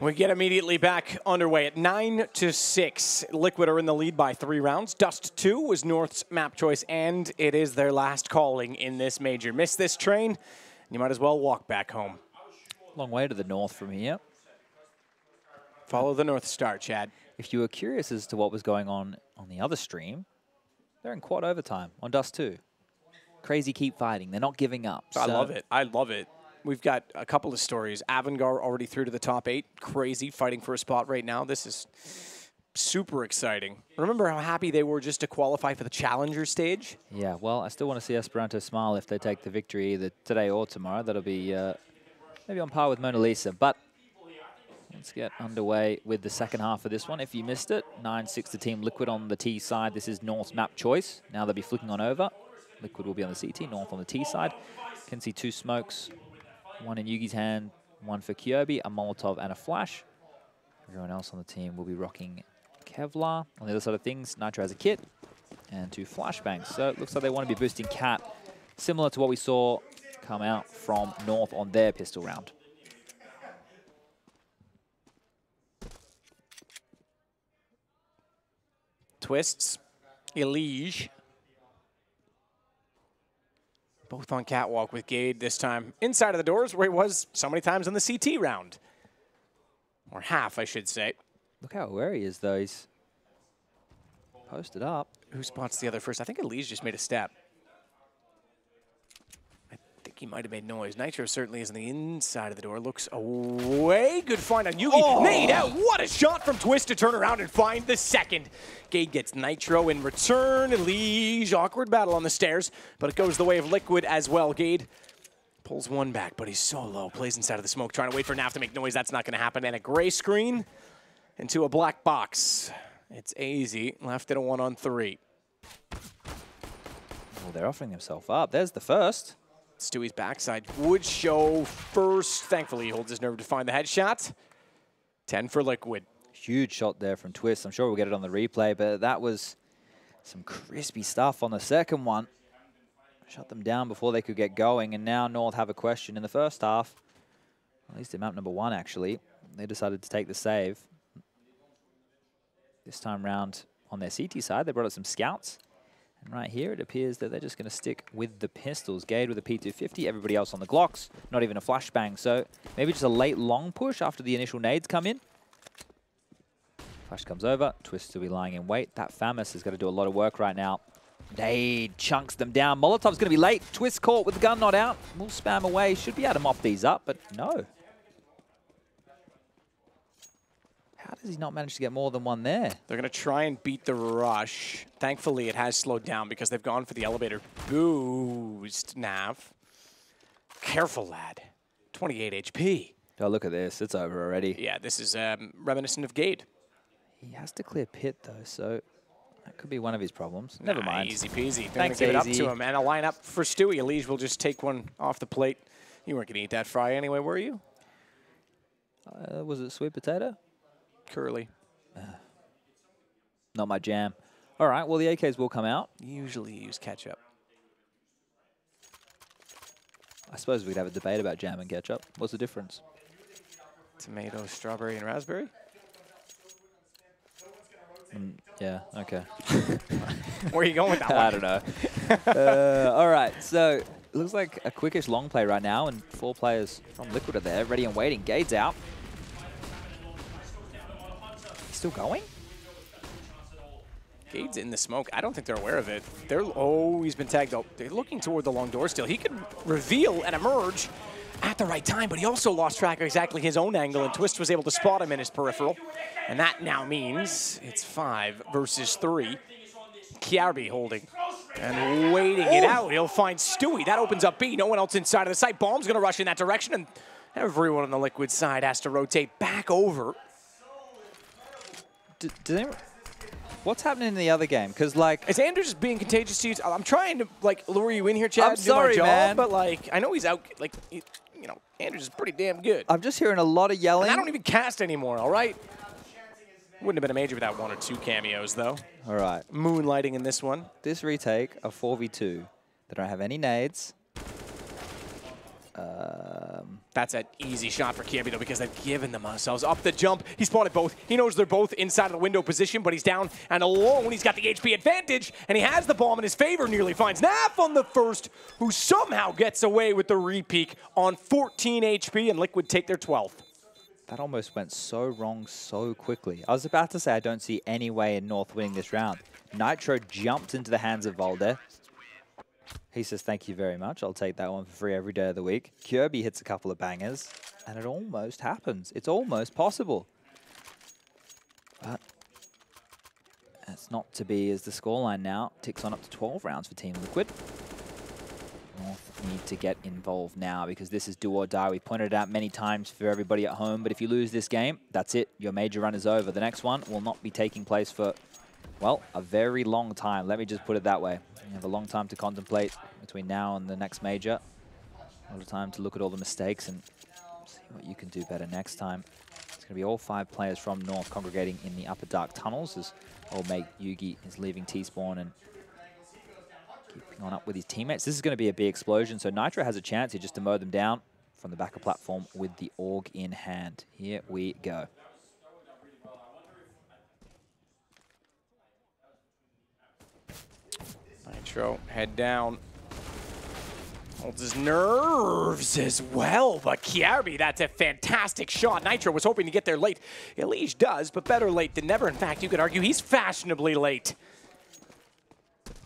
We get immediately back underway at 9-6. Liquid are in the lead by 3 rounds. Dust2 was North's map choice, and it is their last calling in this major. Miss this train, you might as well walk back home. Long way to the north from here. Follow the North Star, Chad. If you were curious as to what was going on the other stream, they're in quad overtime on Dust2. Crazy keep fighting. They're not giving up. I love it. I love it. We've got a couple of stories. AVANGAR already through to the top 8. Crazy, fighting for a spot right now. This is super exciting. Remember how happy they were just to qualify for the Challenger stage? Yeah, well, I still want to see Esperanto smile if they take the victory either today or tomorrow. That'll be maybe on par with Mona Lisa. But let's get underway with the second half of this one. If you missed it, 9-6 to Team Liquid on the T side. This is North's map choice. Now they'll be flicking on over. Liquid will be on the CT, North on the T side. Can see 2 smokes, one in Yugi's hand, one for Kirby, a Molotov and a flash. Everyone else on the team will be rocking Kevlar. On the other side of things, Nitro has a kit and 2 flashbangs. So it looks like they want to be boosting Cat, similar to what we saw come out from North on their pistol round. Twists, Elige. Both on catwalk with Gade this time inside of the doors where he was so many times on the CT round. Or half, I should say. Look how aware he is, though. He's posted up. Who spots the other first? I think Elige just made a step. I think he might have made noise. Nitro certainly is on the inside of the door. Looks away. Good find on Yugi. Oh. Nade out. What a shot from Twist to turn around and find the second. Gade gets Nitro in return. Elige, awkward battle on the stairs, but it goes the way of Liquid as well. Gade pulls one back, but he's so low. Plays inside of the smoke, trying to wait for Nav to make noise. That's not going to happen. And a gray screen into a black box. It's AZ left at a 1-on-3. Well, they're offering themselves up. There's the first. Stewie's backside would show first. Thankfully, he holds his nerve to find the headshot. 10 for Liquid. Huge shot there from Twist. I'm sure we'll get it on the replay, but that was some crispy stuff on the second one. Shut them down before they could get going, and now North have a question in the first half. At least in map number 1, actually. They decided to take the save. This time round on their CT side, they brought up some scouts. And right here, it appears that they're just going to stick with the pistols. Gade with a P250, everybody else on the Glocks. Not even a flashbang, so maybe just a late long push after the initial nades come in. Flash comes over, Twist will be lying in wait. That Famus has got to do a lot of work right now. Nade chunks them down. Molotov's going to be late. Twist caught with the gun not out. We'll spam away. Should be able to mop these up, but no. How does he not manage to get more than one there? They're going to try and beat the rush. Thankfully, it has slowed down because they've gone for the elevator boost. Nav. Careful, lad. 28 HP. Oh, look at this. It's over already. Yeah, this is reminiscent of Gade. He has to clear pit, though, so that could be one of his problems. Never mind. Easy peasy. Thanks, give it up to him. And a lineup for Stewie. Elige will just take one off the plate. You weren't going to eat that fry anyway, were you? Was it sweet potato? Curly. Not my jam. All right, well, the AKs will come out. Usually use ketchup. I suppose we'd have a debate about jam and ketchup. What's the difference? Tomato, strawberry, and raspberry? Yeah, okay. Where are you going with that one? I don't know. All right, so it looks like a quickish long play right now, and 4 players from Liquid are there, ready and waiting. Gade's out. Still going? Gade's in the smoke. I don't think they're aware of it. Oh, he's been tagged up. They're looking toward the long door still. He could reveal and emerge at the right time, but he also lost track of exactly his own angle, and Twist was able to spot him in his peripheral. And that now means it's 5 versus 3. Kiarbi holding and waiting it out. He'll find Stewie. That opens up B. No one else inside of the site. Bomb's going to rush in that direction, and everyone on the Liquid side has to rotate back over. What's happening in the other game? Because, like... Is Andrew just being contagious to you? I'm trying to, like, lure you in here, Chad. I'm sorry, do my job, man. But, like, I know he's out. Like, you know, Andrew's pretty damn good. I'm just hearing a lot of yelling. And I don't even cast anymore, all right? Wouldn't have been a major without 1 or 2 cameos, though. All right. Moonlighting in this one. This retake, a 4v2. They don't have any nades. That's an easy shot for Kirby, though, because they've given themselves up the jump. He spotted both. He knows they're both inside of the window position, but he's down and alone. He's got the HP advantage, and he has the bomb in his favor. Nearly finds Naf on the first, who somehow gets away with the repeak on 14 HP, and Liquid take their 12th. That almost went so wrong so quickly. I was about to say I don't see any way in North winning this round. Nitro jumped into the hands of Volde. He says, thank you very much. I'll take that one for free every day of the week. Kirby hits a couple of bangers, and it almost happens. It's almost possible. But that's not to be, as the scoreline now ticks on up to 12 rounds for Team Liquid. North need to get involved now because this is do or die. We pointed it out many times for everybody at home, but if you lose this game, that's it. Your major run is over. The next one will not be taking place for, well, a very long time. Let me just put it that way. You have a long time to contemplate between now and the next major. A lot of time to look at all the mistakes and see what you can do better next time. It's going to be all 5 players from North congregating in the upper dark tunnels as old mate Yugi is leaving T-spawn and keeping on up with his teammates. This is going to be a big explosion, so Nitro has a chance here just to mow them down from the back of platform with the AUG in hand. Here we go. Nitro, head down. Holds his nerves as well, but Kiarbi, that's a fantastic shot. Nitro was hoping to get there late. Elige does, but better late than never. In fact, you could argue he's fashionably late.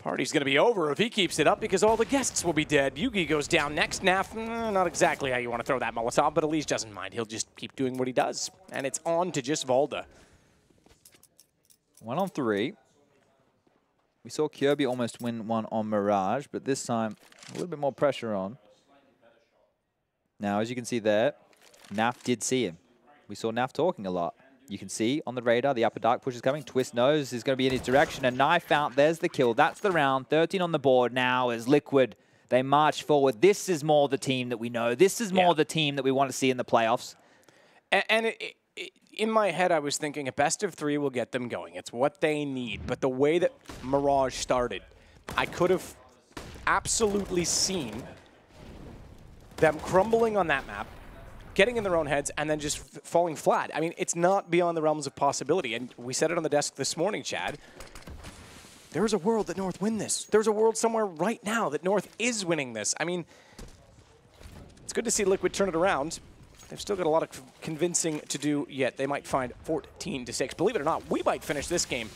Party's going to be over if he keeps it up because all the guests will be dead. Yugi goes down next. Naf, not exactly how you want to throw that Molotov, but Elige doesn't mind. He'll just keep doing what he does. And it's on to just Volda. 1 on 3. We saw Kirby almost win one on Mirage, but this time a little bit more pressure on. Now, as you can see there, Naf did see him. We saw Naf talking a lot. You can see on the radar, the upper dark push is coming. Twist knows is going to be in his direction. A knife out. There's the kill. That's the round. 13 on the board now as Liquid. They march forward. This is more the team that we know. This is more the team that we want to see in the playoffs. And in my head, I was thinking a best of 3 will get them going. It's what they need. But the way that Mirage started, I could have absolutely seen them crumbling on that map, getting in their own heads, and then just falling flat. I mean, it's not beyond the realms of possibility. And we said it on the desk this morning, Chad. There's a world that North win this. There's a world somewhere right now that North is winning this. I mean, it's good to see Liquid turn it around. They've still got a lot of convincing to do yet. They might find 14-6. Believe it or not, we might finish this game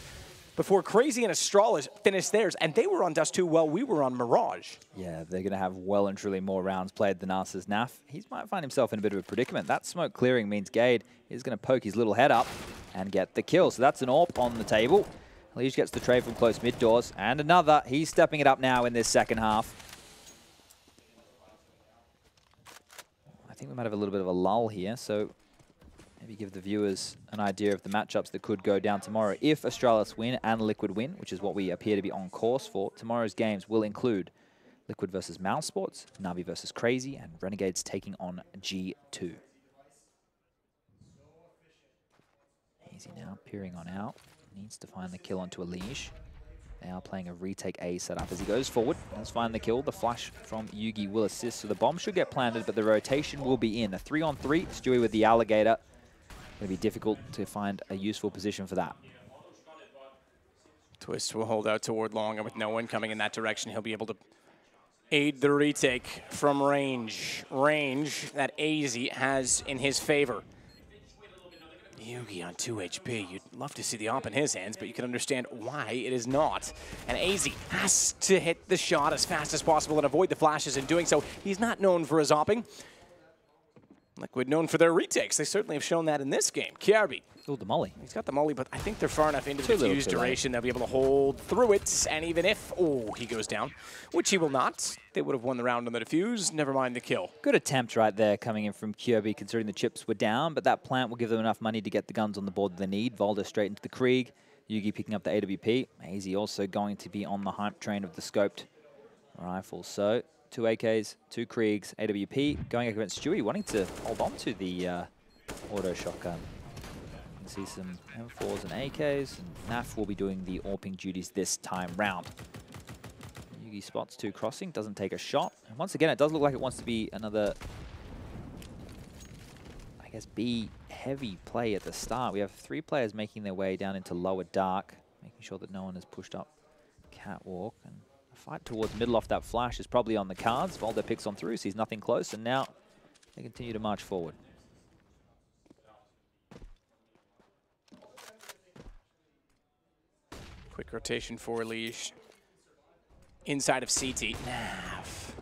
before Crazy and Astralis finished theirs, and they were on Dust2 while we were on Mirage. Yeah, they're going to have well and truly more rounds played than us as Naf. He might find himself in a bit of a predicament. That smoke clearing means Gade is going to poke his little head up and get the kill. So that's an AWP on the table. Lige gets the trade from close mid doors, and another. He's stepping it up now in this second half. I think we might have a little bit of a lull here, so maybe give the viewers an idea of the matchups that could go down tomorrow. If Astralis win and Liquid win, which is what we appear to be on course for, tomorrow's games will include Liquid versus Mouse Sports, Navi versus Crazy, and Renegades taking on G2. Easy now, peering on out. Needs to find the kill onto Elige. They are playing a retake A setup as he goes forward. Let's find the kill. The flash from Yugi will assist, so the bomb should get planted, but the rotation will be in. A 3-on-3, Stewie with the Alligator. Going to be difficult to find a useful position for that. Twist will hold out toward long, and with no one coming in that direction, he'll be able to aid the retake from range. Range that AZ has in his favor. Yugi on 2 HP. You'd love to see the AWP in his hands, but you can understand why it is not. And AZ has to hit the shot as fast as possible and avoid the flashes in doing so. He's not known for his AWPing. Liquid known for their retakes. They certainly have shown that in this game. Kiarbi. Oh, the molly. He's got the molly, but I think they're far enough into the diffuse duration they'll be able to hold through it. And even if, oh, he goes down, which he will not, they would have won the round on the diffuse. Never mind the kill. Good attempt right there coming in from Kirby, considering the chips were down, but that plant will give them enough money to get the guns on the board that they need. Volda straight into the Krieg. Yugi picking up the AWP. AZ also going to be on the hype train of the scoped rifle. So 2 AKs, 2 Kriegs, AWP, going against Stewie, wanting to hold on to the auto shotgun. You can see some M4s and AKs, and Naf will be doing the AWPing duties this time round. Yugi spots 2 crossing, doesn't take a shot. And once again, it does look like it wants to be another, I guess, B-heavy play at the start. We have 3 players making their way down into lower dark, making sure that no one has pushed up catwalk. And a fight towards middle off that flash is probably on the cards. Volda picks on through, sees nothing close, and now they continue to march forward. Quick rotation for Elige. Inside of CT. Nav.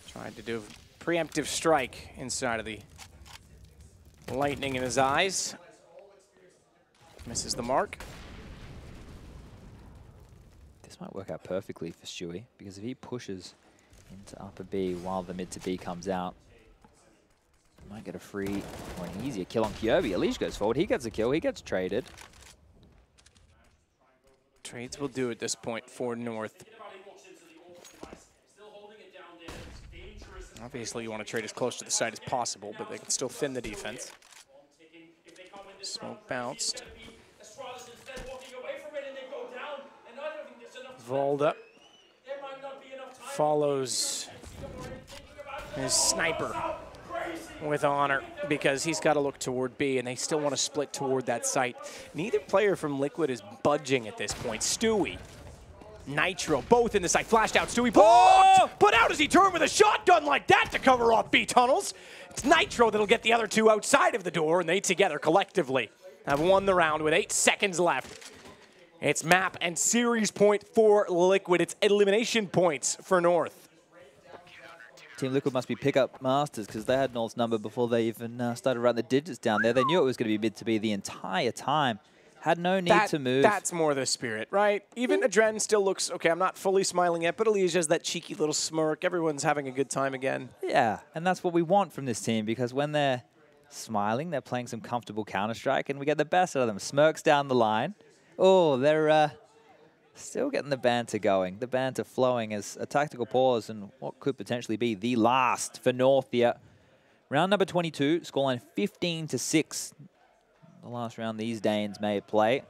Tried to do a preemptive strike inside of the lightning in his This might work out perfectly for Stewie, because if he pushes into upper B while the mid to B comes out, he might get a free or an easier kill on Kyobi. Elish goes forward, he gets a kill, he gets traded. Trades will do at this point for North. Obviously, you want to trade as close to the site as possible, but they can still thin the defense. Smoke bounced. Volda follows his sniper with honor because he's got to look toward B, and they still want to split toward that site. Neither player from Liquid is budging at this point. Stewie, Nitro, both in the site. Flashed out. Stewie blocked! But how does he turn with a shotgun like that to cover off B tunnels? It's Nitro that'll get the other two outside of the door, and they together collectively have won the round with 8 seconds left. It's map and series point for Liquid. It's elimination points for North. Team Liquid must be pickup masters, because they had North's number before they even started writing the digits down there. They knew it was going to be mid to be the entire time. Had no need to move. That's more the spirit, right? Even Adren still looks, okay, I'm not fully smiling yet, but Elijah has that cheeky little smirk. Everyone's having a good time again. Yeah, and that's what we want from this team, because when they're smiling, they're playing some comfortable Counter-Strike, and we get the best out of them. Smirks down the line. Oh, they're still getting the banter going. The banter flowing as a tactical pause and what could potentially be the last for North here. Round number 22, scoreline 15-6. The last round these Danes may play,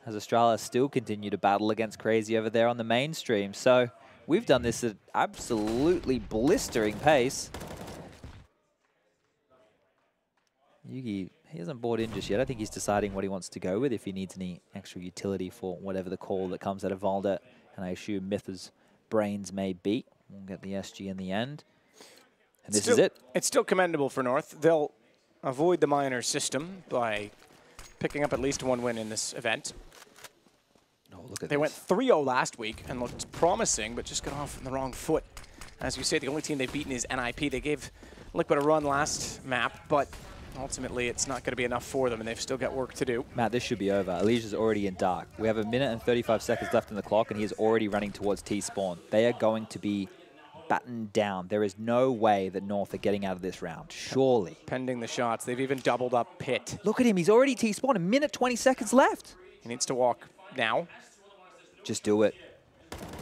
as Australia still continue to battle against Crazy over there on the mainstream. So we've done this at absolutely blistering pace. Yugi, he hasn't bought in just yet. I think he's deciding what he wants to go with, if he needs any extra utility for whatever the call that comes out of Volda, and I assume Mytha's brains may be. We'll get the SG in the end. And this is it. It's still commendable for North. They'll avoid the minor system by picking up at least one win in this event. Oh, look at they went 3-0 last week and looked promising, but just got off on the wrong foot. As you say, the only team they've beaten is NIP. They gave Liquid a run last map, but ultimately it's not going to be enough for them, and they've still got work to do. Matt, this should be over. Alicia's already in dark. We have 1 minute and 35 seconds left in the clock, and he is already running towards T-spawn. They are going to be battened down. There is no way that North are getting out of this round, surely. Pending the shots. They've even doubled up Pit. Look at him. He's already T-spawned. 1 minute, 20 seconds left. He needs to walk now. Just do it.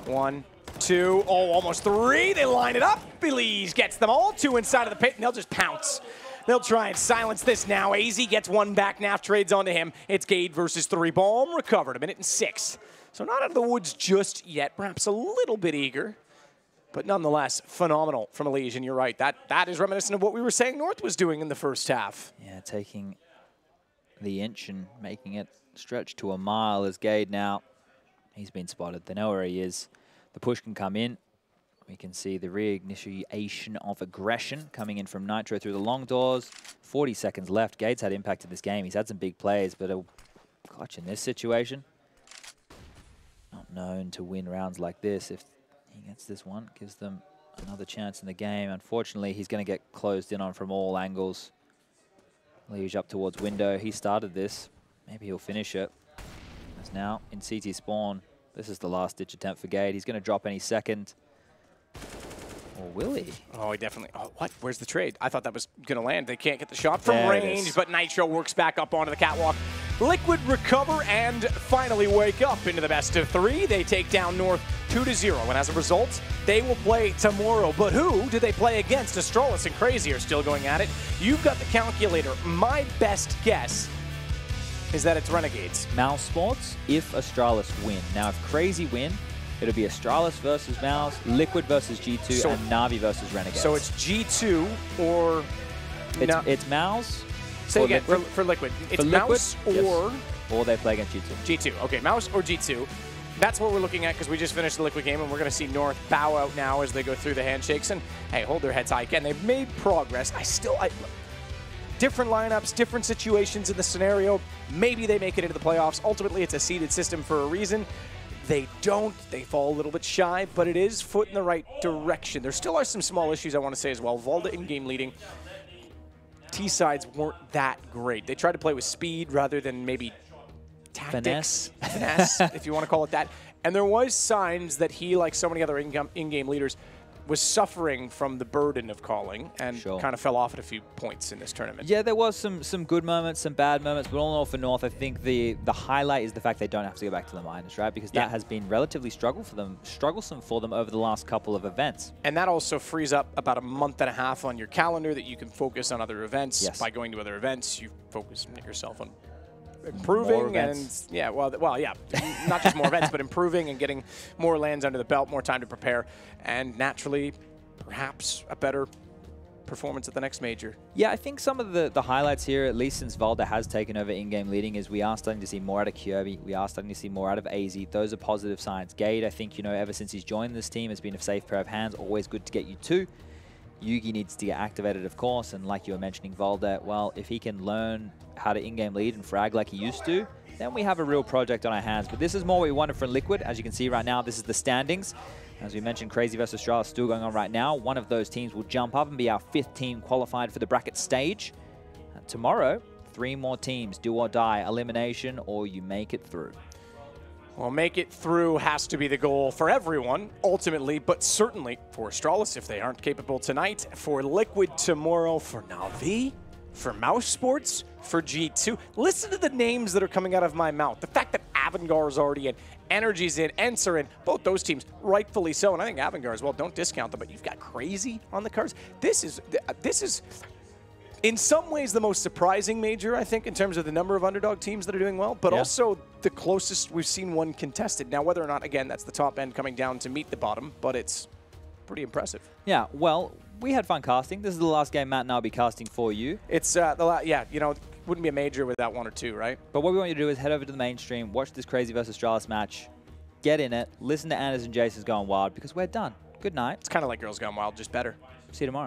1, 2, oh, almost 3. They line it up. Belize gets them all. 2 inside of the pit, and they'll just pounce. They'll try and silence this now. AZ gets 1 back. Naf trades onto him. It's Gade versus 3. Bomb recovered. 1 minute and 6. So not out of the woods just yet. Perhaps a little bit eager. But nonetheless, phenomenal from Elysian. You're right. That is reminiscent of what we were saying North was doing in the first half. Yeah, taking the inch and making it stretch to a mile is Gade now. He's been spotted. They know where he is. The push can come in. We can see the reinitiation of aggression coming in from Nitro through the long doors. 40 seconds left. Gade's had impact in this game. He's had some big plays, but a clutch in this situation. Not known to win rounds like this. If he gets this one, gives them another chance in the game. Unfortunately, he's going to get closed in on from all angles. Liege up towards window. He started this. Maybe he'll finish it. As now in CT spawn. This is the last-ditch attempt for Gade. He's going to drop any second. Or will he? Oh, he definitely. Oh, what? Where's the trade? I thought that was going to land. They can't get the shot from range, but Nitro works back up onto the catwalk. Liquid recover and finally wake up into the best of 3. They take down North 2-0, and as a result, they will play tomorrow. But who do they play against? Astralis and Crazy are still going at it. You've got the calculator. My best guess is that it's Renegades. Mouse Sports, if Astralis win. Now, if Crazy win, it'll be Astralis versus Mouse, Liquid versus G2, and Na'Vi versus Renegades. So it's G2 or... It's Mouse. Say again, for Liquid. It's Mouse or... Yes. Or they play against G2. G2, okay, Mouse or G2. That's what we're looking at because we just finished the Liquid game, and we're going to see North bow out now as they go through the handshakes. And, hey, hold their heads high. Again, they've made progress. Different lineups, different situations in the scenario. Maybe they make it into the playoffs. Ultimately, it's a seeded system for a reason. They don't. They fall a little bit shy, but it is foot in the right direction. There still are some small issues I want to say as well. Volda in-game leading. T-sides weren't that great. They tried to play with speed rather than maybe tactics. Finesse, if you want to call it that. And there was signs that he, like so many other in-game leaders, was suffering from the burden of calling and kind of fell off at a few points in this tournament. Yeah, there was some good moments, some bad moments, but all in all for North, I think the highlight is the fact they don't have to go back to the minors, right? Because that has been relatively strugglesome for them over the last couple of events. And that also frees up about a month and a half on your calendar that you can focus on other events. Yes. By going to other events, you focus yourself on improving and not just more events, but improving and getting more lands under the belt, more time to prepare, and naturally, perhaps a better performance at the next major. Yeah, I think some of the highlights here, at least since Valda has taken over in-game leading, is we are starting to see more out of Kirby. We are starting to see more out of AZ. Those are positive signs. Gade, I think, ever since he's joined this team, has been a safe pair of hands. Always good to get you two. Yugi needs to get activated, of course, and like you were mentioning, Valda, well, if he can learn how to in-game lead and frag like he used to, then we have a real project on our hands. But this is more what we wanted from Liquid. As you can see right now, this is the standings. As we mentioned, Crazy vs. Australia is still going on right now. One of those teams will jump up and be our 5th team qualified for the bracket stage. And tomorrow, 3 more teams, do or die, elimination, or you make it through. Well, make it through has to be the goal for everyone, ultimately, but certainly for Astralis if they aren't capable tonight, for Liquid tomorrow, for Na'Vi, for Mouse Sports, for G2. Listen to the names that are coming out of my mouth. The fact that AVANGAR is already in, Energy's in, Ents are in, both those teams, rightfully so, and I think AVANGAR as well, don't discount them, but you've got Crazy on the cards. This is in some ways the most surprising major, I think, in terms of the number of underdog teams that are doing well, but also the closest we've seen one contested. Now, whether or not, again, that's the top end coming down to meet the bottom, but it's pretty impressive. Yeah, well, we had fun casting. This is the last game Matt and I'll be casting for you. It's, wouldn't be a major without 1 or 2, right? But what we want you to do is head over to the mainstream, watch this Crazy vs. Astralis match, get in it, listen to Anders and Jason's going wild, because we're done. Good night. It's kind of like Girls Gone Wild, just better. See you tomorrow.